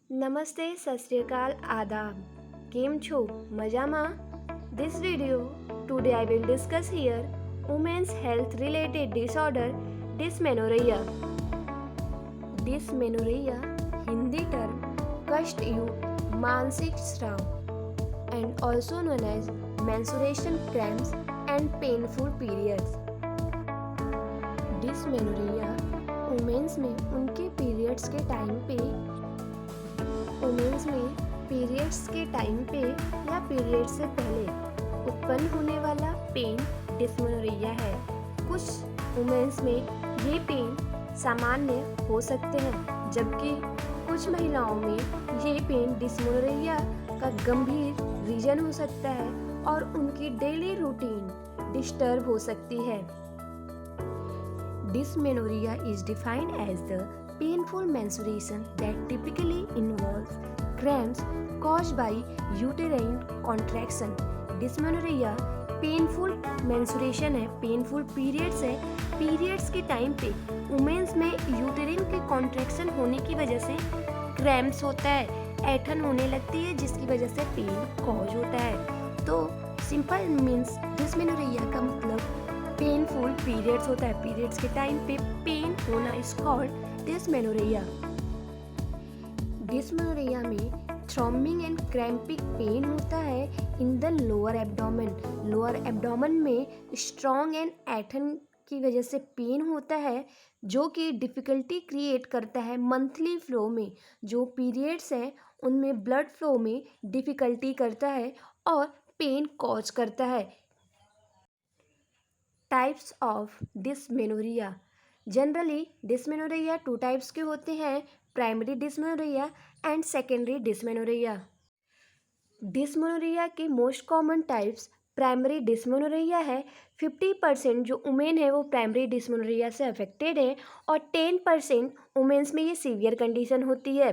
નમસ્તે સત શ્રી અકાલ આદાબ કેમ છો મજામાં This video today I will discuss here women's health related disorder dysmenorrhea. Dysmenorrhea Hindi term कष्टयुक्त मानसिक स्राव and also known as menstruation cramps and painful periods. Dysmenorrhea women's में उनके पीरियड्स के टाइम पे या पीरियड से पहले उत्पन्न होने वाला पेन डिसमेनोरिया है। कुछ वुमेन्स में ये पेन सामान्य हो सकते हैं, जबकि कुछ महिलाओं में ये पेन डिसमेनोरिया का गंभीर रीजन हो सकता है और उनकी डेली रूटीन डिस्टर्ब हो सकती है। Dysmenorrhea is defined as the painful menstruation that typically involves cramps caused by uterine contraction. Dysmenorrhea painful menstruation है, पेनफुल पीरियड्स है। पीरियड्स के टाइम पे वुमेन्स में यूटेरिन के कॉन्ट्रैक्शन होने की वजह से क्रैम्प्स होता है, ऐठन होने लगती है, जिसकी वजह से पेन कॉज होता है। तो सिंपल मीन्स डिसमेनोरिया का मतलब पेनफुल पीरियड्स होता है। पीरियड्स के टाइम पे पेन होना इज कॉल्ड डिसमेनोरिया। डिसमेनोरिया में थ्रॉम्बिंग एंड क्रैम्पिंग पेन होता है इन the lower abdomen. Lower abdomen में स्ट्रॉन्ग एंड ऐठन की वजह से पेन होता है, जो कि डिफ़िकल्टी क्रिएट करता है मंथली फ्लो में। जो पीरियड्स हैं उनमें ब्लड फ्लो में डिफ़िकल्टी करता है और पेन कॉज करता है। Types of dysmenorrhea. Generally dysmenorrhea two types के होते हैं, primary dysmenorrhea and secondary dysmenorrhea. Dysmenorrhea के most common types primary dysmenorrhea है। 50% जो वुमेन है वो प्राइमरी डिसमेनोरिया से अफेक्टेड है और 10% वुमेन्स में ये सीवियर कंडीशन होती है।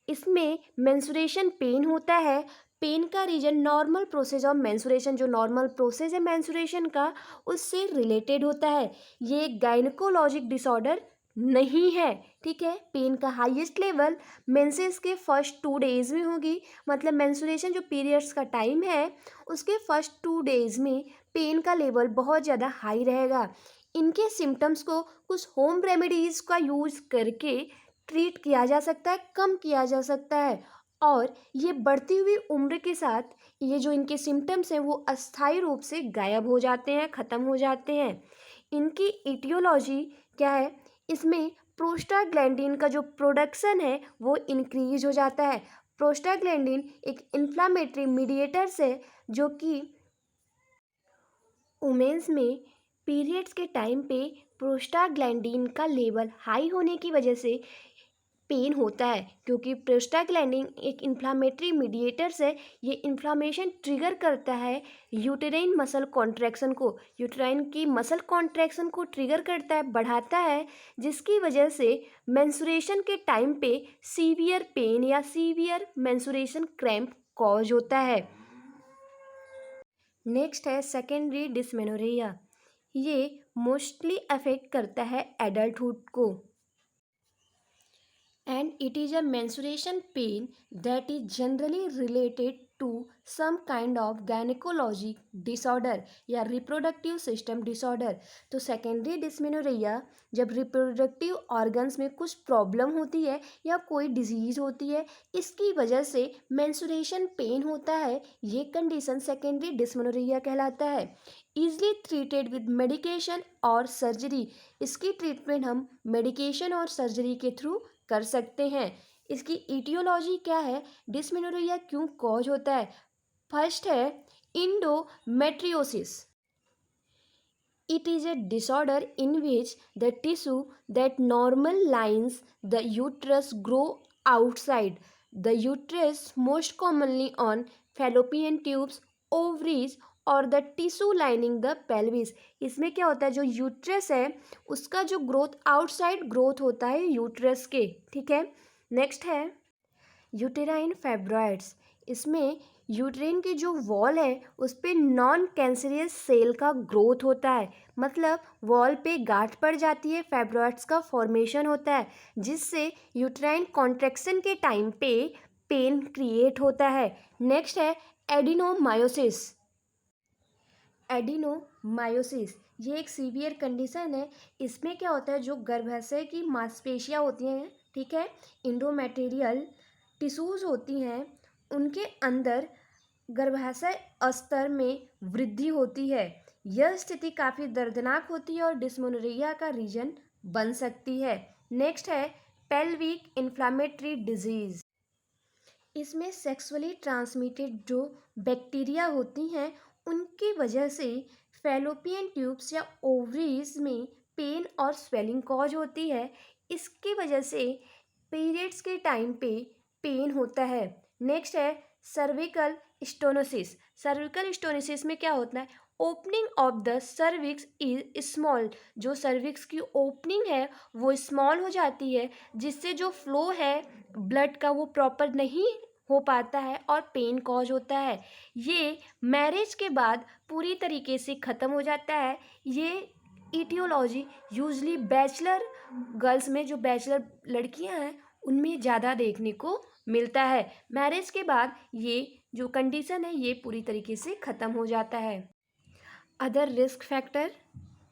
इसमें मेंस्ट्रुएशन पेन होता है। पेन का reason normal process of menstruation, जो नॉर्मल प्रोसेस है मेंस्ट्रुएशन का, उससे रिलेटेड होता है। ये गायनेकोलॉजिक डिसऑर्डर नहीं है, ठीक है। पेन का हाईएस्ट लेवल मेंसेस के फर्स्ट 2 डेज में होगी, मतलब मेंस्ट्रुएशन जो पीरियड्स का टाइम है उसके फर्स्ट 2 डेज में पेन का लेवल बहुत ज़्यादा हाई रहेगा। इनके सिम्टम्स को कुछ होम रेमेडीज़ का यूज़ करके ट्रीट किया जा सकता है, कम किया जा सकता है, और ये बढ़ती हुई उम्र के साथ ये जो इनके सिम्टम्स हैं वो अस्थायी रूप से गायब हो जाते हैं, ख़त्म हो जाते हैं। इनकी इटियोलॉजी क्या है? इसमें प्रोस्टाग्लैंडिन का जो प्रोडक्शन है वो इंक्रीज हो जाता है। प्रोस्टाग्लैंडिन एक इन्फ्लामेटरी मीडिएटर्स है, जो कि वुमेन्स में पीरियड्स के टाइम पे प्रोस्टाग्लैंडिन का लेवल हाई होने की वजह से पेन होता है, क्योंकि प्रोस्टाग्लैंडिन एक इन्फ्लामेटरी मीडिएटर्स है। ये इन्फ्लामेशन ट्रिगर करता है यूटेराइन मसल कॉन्ट्रैक्शन को, यूटेराइन की मसल कॉन्ट्रैक्शन को ट्रिगर करता है, बढ़ाता है, जिसकी वजह से मेंस्ट्रुएशन के टाइम पे सीवियर पेन या सीवियर मेंस्ट्रुएशन क्रैम्प कॉज होता है। नेक्स्ट है सेकेंडरी डिसमेनोरिया। ये मोस्टली अफेक्ट करता है एडल्टहुड को, and it is a menstruation pain that is generally related to some kind of gynecologic disorder या reproductive system disorder। तो सेकेंडरी डिसमेनोरिया जब रिप्रोडक्टिव ऑर्गन्स में कुछ प्रॉब्लम होती है या कोई डिजीज़ होती है, इसकी वजह से मेंस्ट्रुएशन पेन होता है, ये कंडीशन सेकेंडरी डिसमेनोरिया कहलाता है। ईजली ट्रीटेड विद मेडिकेशन और सर्जरी। इसकी ट्रीटमेंट हम मेडिकेशन और सर्जरी के थ्रू कर सकते हैं। इसकी इटियोलॉजी क्या है? डिसमेनोरिया क्यों कॉज होता है? फर्स्ट है endometriosis. It is a disorder in which the tissue that normal lines the uterus grow outside the uterus, most commonly on fallopian tubes, ovaries और the tissue lining the pelvis. इसमें क्या होता है, जो uterus है उसका जो ग्रोथ आउटसाइड ग्रोथ होता है यूट्रस के, ठीक है। नेक्स्ट है यूटेराइन फाइब्रॉइड्स। इसमें यूट्रेन की जो वॉल है उस पे नॉन कैंसरियस सेल का ग्रोथ होता है, मतलब वॉल पे गांठ पड़ जाती है, फाइब्रॉइड्स का फॉर्मेशन होता है, जिससे यूट्राइन कॉन्ट्रैक्शन के टाइम पे पेन क्रिएट होता है। नेक्स्ट है एडिनोमायोसिस। एडिनोमायोसिस ये एक सीवियर कंडीशन है। इसमें क्या होता है, जो गर्भाशय की मांसपेशियां होती हैं, ठीक है, इंडोमेटेरियल टिश्यूज होती हैं, उनके अंदर गर्भाशय अस्तर में वृद्धि होती है। यह स्थिति काफ़ी दर्दनाक होती है और डिस्मेनोरिया का रीजन बन सकती है। नेक्स्ट है पेल्विक इन्फ्लामेटरी डिजीज। इसमें सेक्सुअली ट्रांसमिटेड जो बैक्टीरिया होती हैं उनकी वजह से फैलोपियन ट्यूब्स या ओवरीज में पेन और स्वेलिंग कॉज होती है। इसकी वजह से पीरियड्स के टाइम पे पेन होता है। नेक्स्ट है सर्विकल स्टोनोसिस। सर्विकल स्टोनोसिस में क्या होता है, opening of the cervix is small. जो सर्विक्स की ओपनिंग है वो स्मॉल हो जाती है, जिससे जो फ्लो है ब्लड का वो प्रॉपर नहीं हो पाता है और पेन कॉज होता है। ये मैरिज के बाद पूरी तरीके से ख़त्म हो जाता है। ये ईटियोलॉजी यूजली बैचलर गर्ल्स में, जो बैचलर लड़कियां हैं उनमें ज़्यादा देखने को मिलता है। मैरिज के बाद ये जो कंडीशन है ये पूरी तरीके से ख़त्म हो जाता है। अदर रिस्क फैक्टर,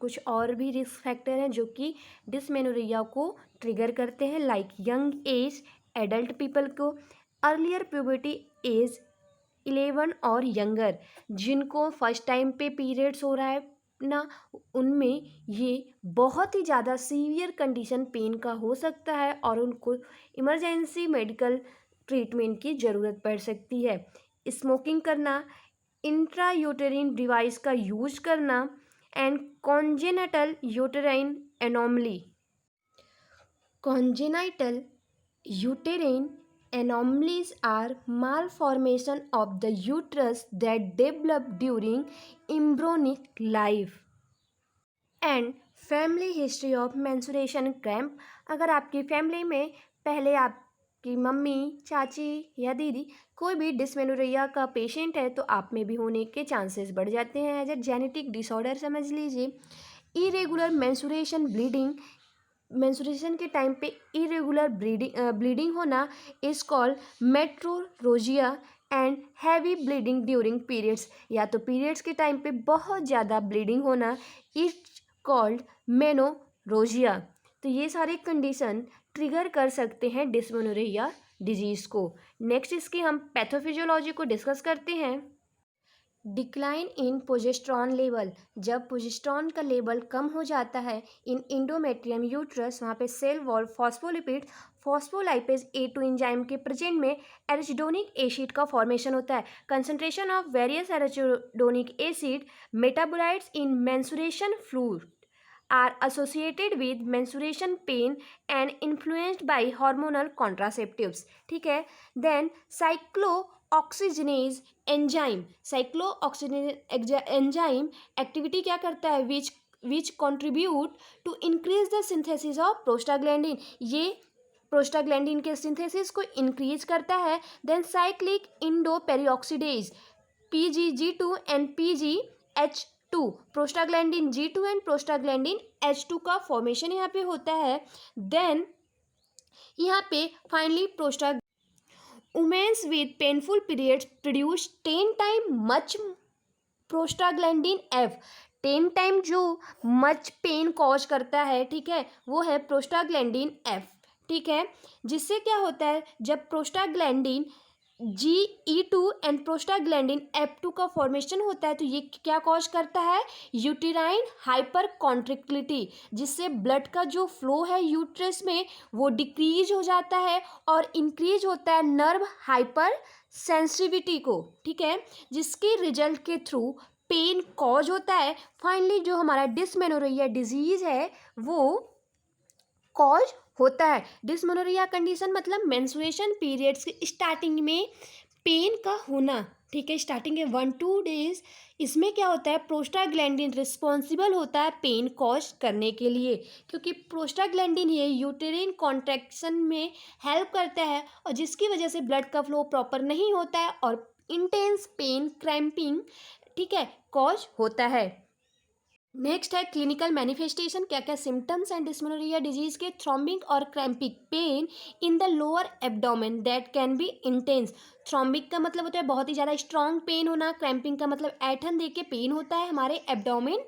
कुछ और भी रिस्क फैक्टर हैं जो कि डिस्मेनोरिया को ट्रिगर करते हैं, like young age adult people को, अर्लियर प्यूबर्टी एज 11 और यंगर, जिनको फर्स्ट टाइम पे पीरियड्स हो रहा है ना, उनमें ये बहुत ही ज़्यादा सीवियर कंडीशन पेन का हो सकता है और उनको इमरजेंसी मेडिकल ट्रीटमेंट की ज़रूरत पड़ सकती है। स्मोकिंग करना, इंट्रा यूटेरिन डिवाइस का यूज करना and congenital uterine anomaly. Congenital uterine anomalies are malformation of the uterus that develop during embryonic life and family history of menstruation cramp। अगर आपकी फैमिली में पहले आपकी मम्मी, चाची या दीदी कोई भी डिस्मेनोरिया का पेशेंट है तो आप में भी होने के चांसेस बढ़ जाते हैं। एज ए जेनेटिक डिसऑर्डर समझ लीजिए। इरेगुलर मेंस्ट्रुएशन ब्लीडिंग, मेंस्ट्रुएशन के टाइम पे इरेगुलर ब्लीडिंग होना is called metrorrhagia and heavy bleeding during periods, या तो पीरियड्स के टाइम पे बहुत ज़्यादा ब्लीडिंग होना इज कॉल्ड मेनोरोजिया। तो ये सारे कंडीशन ट्रिगर कर सकते हैं डिस्मेनोरिया डिजीज़ को। नेक्स्ट इसकी हम पैथोफिजियोलॉजी को डिस्कस करते हैं। डिक्लाइन इन प्रोजेस्टेरॉन लेवल, जब प्रोजेस्टेरॉन का लेवल कम हो जाता है इन इंडोमेट्रियम यूट्रस, वहाँ पे cell wall phospholipid phospholipase A2 enzyme के प्रेजेंट में एराचिडोनिक एसिड का फॉर्मेशन होता है। Concentration of various arachidonic acid metabolites in menstruation fluid are associated with menstruation pain and influenced by hormonal contraceptives। ठीक है, then cyclooxygenase enzyme, cyclooxygenase enzyme activity क्या करता है, which contribute to increase the synthesis of prostaglandin, ये prostaglandin के synthesis को increase करता है। Then cyclic endoperoxidase PGG2 and PGH2, prostaglandin G2 and prostaglandin H2 का फॉर्मेशन यहाँ पे होता है। देन यहाँ पे finally women's with painful periods produce 10 time much prostaglandin F। 10 time जो मच पेन कॉज करता है, ठीक है, वो है प्रोस्टाग्लैंडिन F। ठीक है, जिससे क्या होता है, जब prostaglandin GE2 and prostaglandin F2 का फॉर्मेशन होता है तो ये क्या कॉज करता है, यूटेराइन हाइपर कॉन्ट्रिक्टिलिटी, जिससे ब्लड का जो फ्लो है यूट्रस में वो डिक्रीज हो जाता है और इंक्रीज होता है नर्व हाइपर सेंसिटिविटी को। ठीक है, जिसके रिजल्ट के थ्रू पेन कॉज होता है। फाइनली जो हमारा डिस्मेनोरिया डिजीज है वो कॉज होता है। डिस्मेनोरिया कंडीशन मतलब मेंस्ट्रुएशन पीरियड्स के स्टार्टिंग में पेन का होना। ठीक है, स्टार्टिंग के 1-2 डेज इसमें क्या होता है, प्रोस्टाग्लैंडिन रिस्पॉन्सिबल होता है पेन कॉज करने के लिए, क्योंकि प्रोस्टाग्लैंडिन ये यूटेरिन कॉन्ट्रैक्शन में हेल्प करता है और जिसकी वजह से ब्लड का फ्लो प्रॉपर नहीं होता है और इंटेंस पेन, क्रैम्पिंग, ठीक है, कॉज होता है। नेक्स्ट है क्लिनिकल मैनिफेस्टेशन, क्या क्या सिम्टम्स एंड डिस्मेनोरिया डिजीज के, थ्रोम्बिक और crampy pain in the lower abdomen that can be intense. Throbbing का मतलब होता है बहुत ही ज़्यादा स्ट्रॉन्ग पेन होना, क्रैम्पिंग का मतलब ऐठन दे के पेन होता है हमारे एब्डोमेन,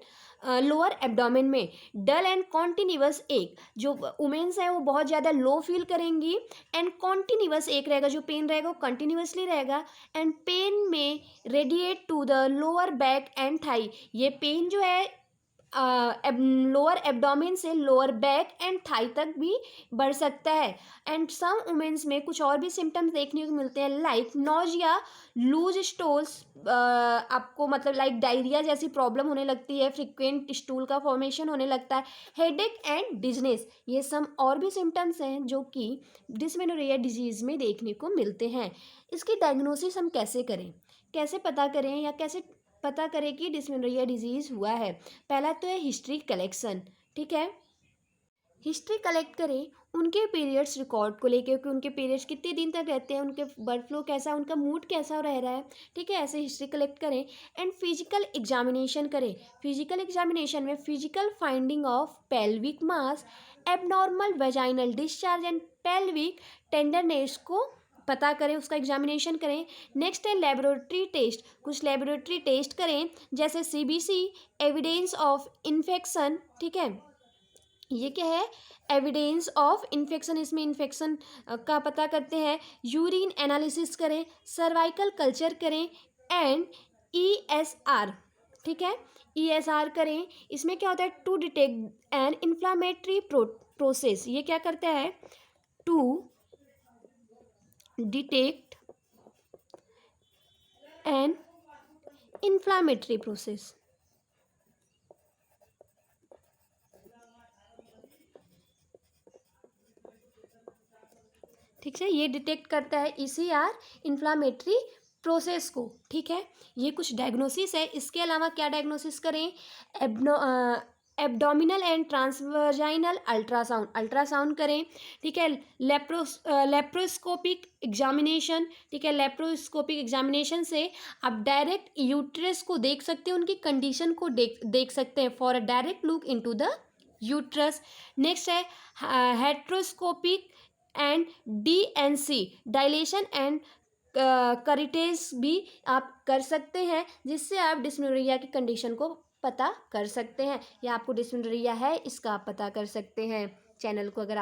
लोअर एब्डोमेन में। डल एंड कॉन्टिन्यूअस एक, जो वुमेन्स हैं वो बहुत ज़्यादा लो फील करेंगी, एंड कॉन्टिन्यूअस एक रहेगा, जो पेन रहेगा वो कंटिन्यूअसली रहेगा, एंड पेन में radiate to the lower back and thigh. ये पेन जो है लोअर एब्डोमेन से लोअर बैक एंड थाई तक भी बढ़ सकता है। एंड सम वुमेन्स में कुछ और भी सिम्टम्स देखने को मिलते हैं, लाइक नोजिया, लूज स्टूल्स, आपको मतलब लाइक डायरिया जैसी प्रॉब्लम होने लगती है, फ्रिक्वेंट स्टूल का फॉर्मेशन होने लगता है, हेडेक एंड डिजनेस। ये सम और भी सिम्टम्स हैं जो कि डिस्मेनोरिया डिजीज़ में देखने को मिलते हैं। इसकी डायग्नोसिस हम कैसे करें, कैसे पता करें या कैसे पता करें कि डिस्मेनोरिया डिजीज़ हुआ है। पहला तो है हिस्ट्री कलेक्शन, ठीक है, हिस्ट्री कलेक्ट करें उनके पीरियड्स रिकॉर्ड को लेकर कि उनके पीरियड्स कितने दिन तक रहते हैं, उनके बर्थ फ्लो कैसा है, उनका मूड कैसा रह रहा है, ठीक है, ऐसे हिस्ट्री कलेक्ट करें। एंड फिजिकल एग्जामिनेशन करें। फिजिकल एग्जामिनेशन में physical finding of pelvic mass, abnormal vaginal discharge and pelvic tenderness को पता करें, उसका एग्जामिनेशन करें। नेक्स्ट है लेबोरेटरी टेस्ट, कुछ लेबोरेटरी टेस्ट करें जैसे सीबीसी, एविडेंस ऑफ इन्फेक्शन, ठीक है, ये क्या है, एविडेंस ऑफ इन्फेक्शन, इसमें इन्फेक्शन का पता करते हैं। यूरिन एनालिसिस करें, सर्वाइकल कल्चर करें, एंड ईएसआर, ठीक है, ईएसआर करें। इसमें क्या होता है, to detect an inflammatory process, ये क्या करता है, to detect an inflammatory process, ठीक है, ये डिटेक्ट करता है ईसीआर इन्फ्लामेटरी प्रोसेस को, ठीक है। ये कुछ डायग्नोसिस है। इसके अलावा क्या डायग्नोसिस करें, एब्डोमिनल एंड ट्रांसवर्जाइनल अल्ट्रासाउंड, अल्ट्रासाउंड करें, ठीक है। लेप्रोस्कोपिक एग्जामिनेशन, ठीक है, लेप्रोस्कोपिक एग्जामिनेशन से आप डायरेक्ट यूट्रस को देख सकते हैं, उनकी कंडीशन को देख सकते हैं, for a direct look into the uterus. Next है हेट्रोस्कोपिक एंड डीएनसी, डायलेशन एंड करिटेज भी आप कर सकते हैं, जिससे आप डिस्मेनोरिया की कंडीशन को पता कर सकते हैं, या आपको डिस्मेनोरिया है इसका आप पता कर सकते हैं। चैनल को अगर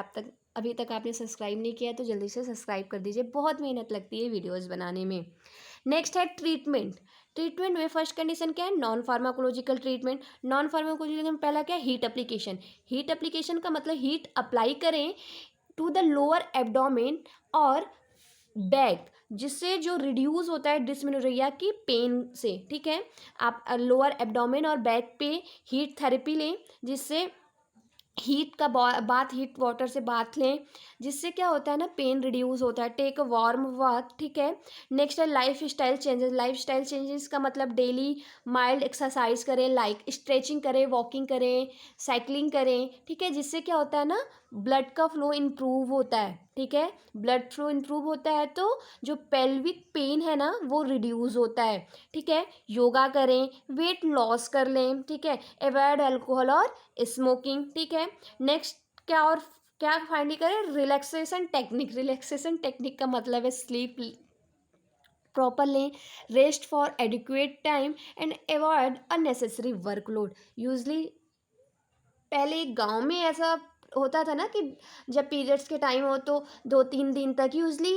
अभी तक आपने सब्सक्राइब नहीं किया तो जल्दी से सब्सक्राइब कर दीजिए, बहुत मेहनत लगती है वीडियोज़ बनाने में। नेक्स्ट है ट्रीटमेंट। ट्रीटमेंट में फर्स्ट कंडीशन क्या है, non pharmacological treatment. Non pharmacological में पहला क्या है, हीट एप्लीकेशन। हीट एप्लीकेशन का मतलब हीट अप्लाई करें टू द लोअर एब्डोमेन और बैक, जिससे जो रिड्यूस होता है डिस्मेनोरिया की पेन से, ठीक है। आप लोअर एब्डोमेन और बैक पे हीट थेरेपी लें, जिससे हीट का बाथ, हीट वाटर से बाथ लें, जिससे क्या होता है ना, पेन रिड्यूस होता है। टेक अ वार्म बाथ, ठीक है। नेक्स्ट है life style changes. Life style changes का मतलब डेली माइल्ड एक्सरसाइज करें, लाइक स्ट्रेचिंग करें, वॉकिंग करें, साइकिलिंग करें, ठीक है, जिससे क्या होता है ना, ब्लड का फ्लो इम्प्रूव होता है, ठीक है। ब्लड फ्लो इम्प्रूव होता है तो जो पेल्विक पेन है ना वो रिड्यूस होता है, ठीक है। योगा करें, वेट लॉस कर लें, ठीक है, अवॉइड अल्कोहल और स्मोकिंग, ठीक है। नेक्स्ट क्या और क्या फाइंड करें, रिलैक्सेशन टेक्निक। रिलैक्सेशन टेक्निक का मतलब है स्लीप प्रॉपर लें, rest for adequate time and avoid unnecessary workload. Usually पहले गांव में ऐसा होता था ना कि जब पीरियड्स के टाइम हो तो 2-3 दिन तक यूजली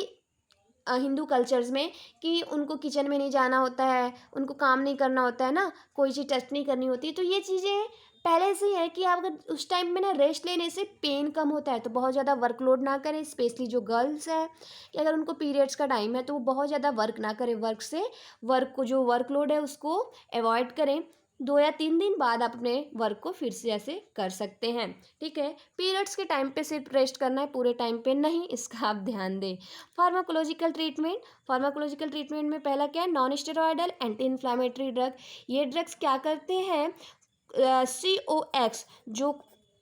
हिंदू कल्चर्स में कि उनको किचन में नहीं जाना होता है, उनको काम नहीं करना होता है ना, कोई चीज़ टच नहीं करनी होती। तो ये चीज़ें पहले से ही है कि आप अगर उस टाइम में ना रेस्ट लेने से पेन कम होता है, तो बहुत ज़्यादा वर्कलोड ना करें, स्पेशली जो गर्ल्स है कि अगर उनको पीरियड्स का टाइम है तो वो बहुत ज़्यादा वर्क ना करें, वर्क को जो वर्कलोड है उसको अवॉइड करें। 2 या 3 दिन बाद आप अपने वर्क को फिर से ऐसे कर सकते हैं, ठीक है। पीरियड्स के टाइम पे सिर्फ रेस्ट करना है, पूरे टाइम पे नहीं, इसका आप ध्यान दें। Pharmacological treatment. फार्माकोलॉजिकल ट्रीटमेंट में पहला क्या है, non steroidal anti inflammatory drug. ये ड्रग्स क्या करते हैं, COX जो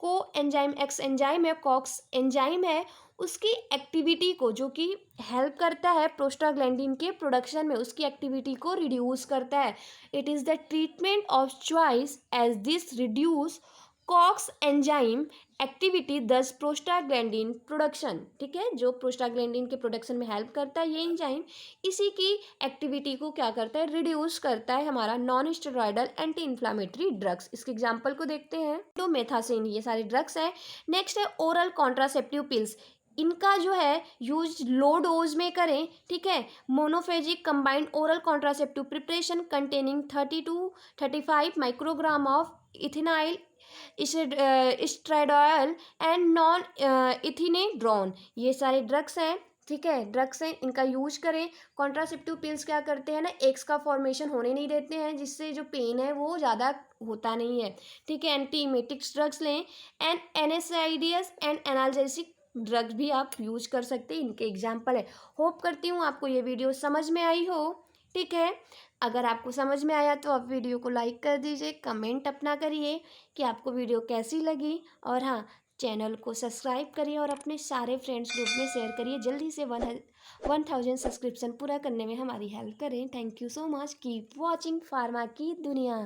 को एंजाइम एक्स एंजाइम है, कॉक्स एंजाइम है, उसकी एक्टिविटी को, जो कि हेल्प करता है प्रोस्टाग्लैंडिन के प्रोडक्शन में, उसकी एक्टिविटी को रिड्यूस करता है। It is the treatment of choice as this reduce COX enzyme activity thus prostaglandin production. ठीक है, जो प्रोस्टाग्लैंडिन के प्रोडक्शन में हेल्प करता है ये एंजाइम, इसी की एक्टिविटी को क्या करता है, रिड्यूस करता है हमारा non steroidal anti inflammatory drugs. इसके एग्जांपल को देखते हैं, तो मेथासिन, ये सारे ड्रग्स हैं। नेक्स्ट है ओरल कॉन्ट्रासेप्टिव पिल्स। इनका जो है यूज लो डोज में करें। ठीक है, monophasic combined oral contraceptive preparation containing 30 to 35 microgram of ethinyl estradiol and norethindrone, ये सारे ड्रग्स हैं। ठीक है, ड्रग्स हैं, इनका यूज करें। कॉन्ट्रासेप्टिव पिल्स क्या करते हैं ना, एग्स का फॉर्मेशन होने नहीं देते हैं, जिससे जो पेन है वो ज़्यादा होता नहीं है। ठीक है, एंटी इमेटिक्स ड्रग्स लें। एंड एनएसआईडीएस एंड एनाल्जेसिक ड्रग्स भी आप यूज कर सकते हैं, इनके एग्जाम्पल है। होप करती हूँ आपको ये वीडियो समझ में आई हो। ठीक है, अगर आपको समझ में आया तो आप वीडियो को लाइक कर दीजिए, कमेंट अपना करिए कि आपको वीडियो कैसी लगी, और हाँ, चैनल को सब्सक्राइब करिए और अपने सारे फ्रेंड्स ग्रुप में शेयर करिए। जल्दी से 1000 सब्सक्रिप्शन पूरा करने में हमारी हेल्प करें। Thank you so much, keep watching pharma की दुनिया।